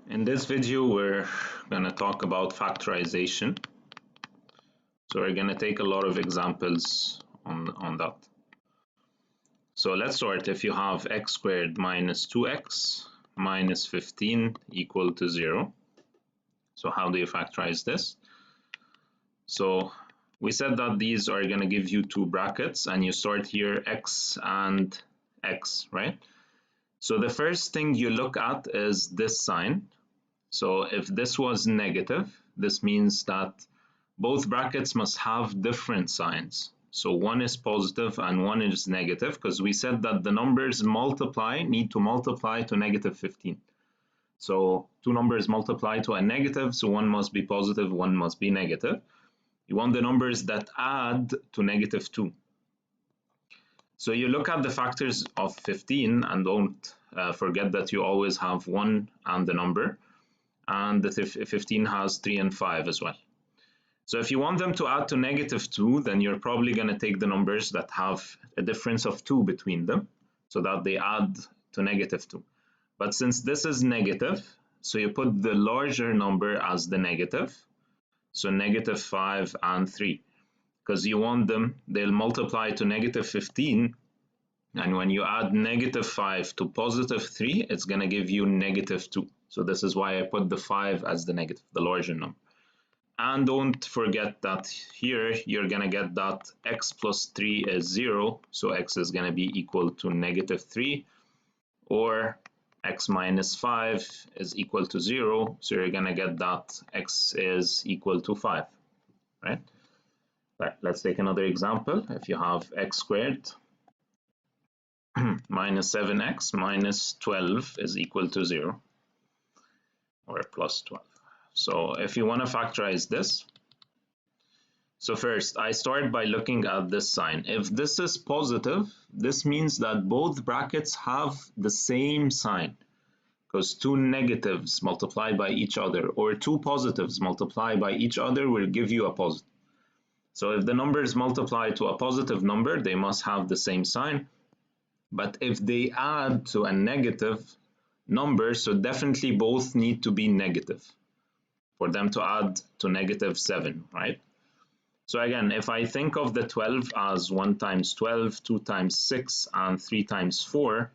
In this video, we're going to talk about factorization. So we're going to take a lot of examples on that. So let's start. If you have x squared minus 2x minus 15 equal to 0. So how do you factorize this? So we said that these are going to give you two brackets, and you start here x and x, right? So the first thing you look at is this sign. So if this was negative, this means that both brackets must have different signs. So one is positive and one is negative, because we said that the numbers need to multiply to negative 15. So two numbers multiply to a negative, so one must be positive, one must be negative. You want the numbers that add to negative 2. So you look at the factors of 15 and don't forget that you always have 1 and the number. And the 15 has 3 and 5 as well. So if you want them to add to negative 2, then you're probably going to take the numbers that have a difference of 2 between them, so that they add to negative 2. But since this is negative, so you put the larger number as the negative, so negative 5 and 3, because you want them, they'll multiply to negative 15, and when you add negative 5 to positive 3, it's going to give you negative 2. So this is why I put the 5 as the negative, the larger number. And don't forget that here you're going to get that x plus 3 is 0, so x is going to be equal to negative 3, or x minus 5 is equal to 0, so you're going to get that x is equal to 5, right? Let's take another example. If you have x squared minus 7x minus 12 is equal to 0, or plus 12. So if you want to factorize this, so first I start by looking at this sign. If this is positive, this means that both brackets have the same sign, because two negatives multiplied by each other or two positives multiplied by each other will give you a positive. So if the numbers multiply to a positive number, they must have the same sign. But if they add to a negative number, so definitely both need to be negative for them to add to negative 7, right? So again, if I think of the 12 as 1 times 12, 2 times 6, and 3 times 4,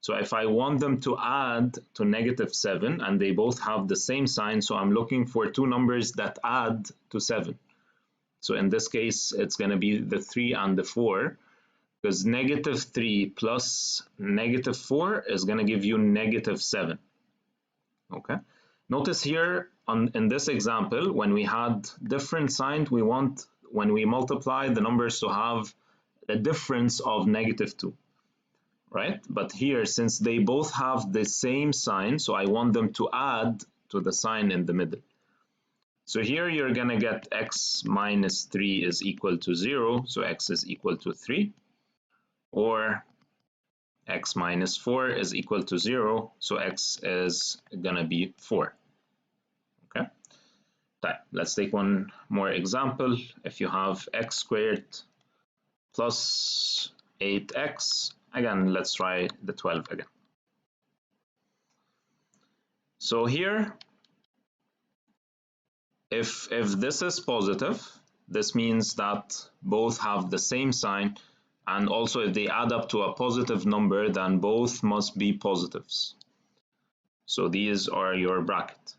so if I want them to add to negative 7, and they both have the same sign, so I'm looking for two numbers that add to 7. So in this case, it's going to be the 3 and the 4, because negative 3 plus negative 4 is going to give you negative 7. Okay. Notice here in this example, when we had different signs, we want, when we multiply the numbers, to have a difference of negative 2, right? But here, since they both have the same sign, so I want them to add to the sign in the middle. So here you're going to get x minus 3 is equal to 0, so x is equal to 3, or x minus 4 is equal to 0, so x is going to be 4. Okay, let's take one more example. If you have x squared plus 8x, again, let's try the 12 again. So here, if this is positive, this means that both have the same sign, and also if they add up to a positive number, then both must be positives. So these are your bracket.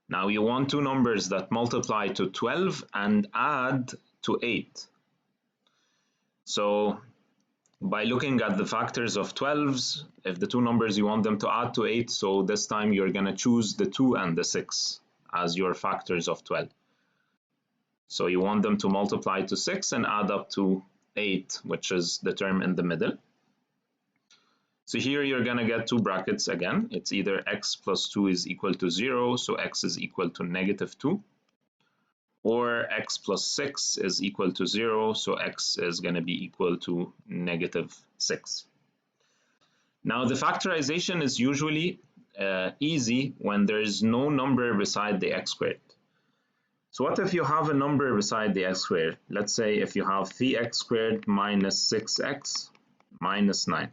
Now you want two numbers that multiply to 12 and add to 8. So by looking at the factors of 12s, if the two numbers you want them to add to 8, so this time you're going to choose the 2 and the 6 as your factors of 12. So you want them to multiply to 6 and add up to 8, which is the term in the middle. So here you're going to get two brackets again. It's either x plus 2 is equal to 0, so x is equal to negative 2, or x plus 6 is equal to 0, so x is going to be equal to negative 6. Now the factorization is usually easy when there is no number beside the x squared. So what if you have a number beside the x squared? Let's say if you have 3x squared minus 6x minus 9.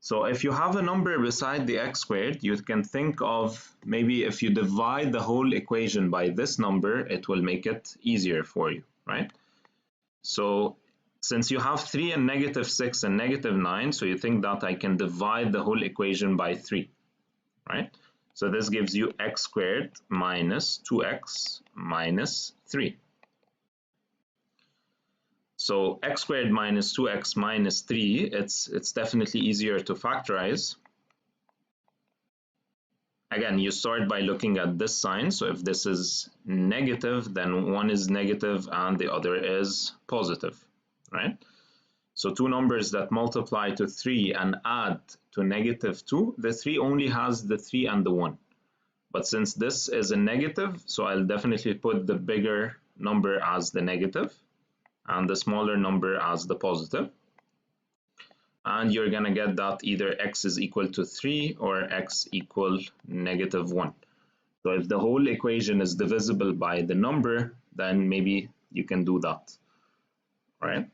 So if you have a number beside the x squared, you can think of maybe if you divide the whole equation by this number, it will make it easier for you, right? So since you have 3 and -6 and -9, so you think that I can divide the whole equation by 3, right? So this gives you x squared minus 2x minus 3. So x squared minus 2x minus 3, it's definitely easier to factorize. Again, you start by looking at this sign. So if this is negative, then one is negative and the other is positive, right? So two numbers that multiply to 3 and add to -2, the 3 only has the 3 and the 1. But since this is a negative, so I'll definitely put the bigger number as the negative and the smaller number as the positive. And you're going to get that either x is equal to 3 or x equal -1. So if the whole equation is divisible by the number, then maybe you can do that, right?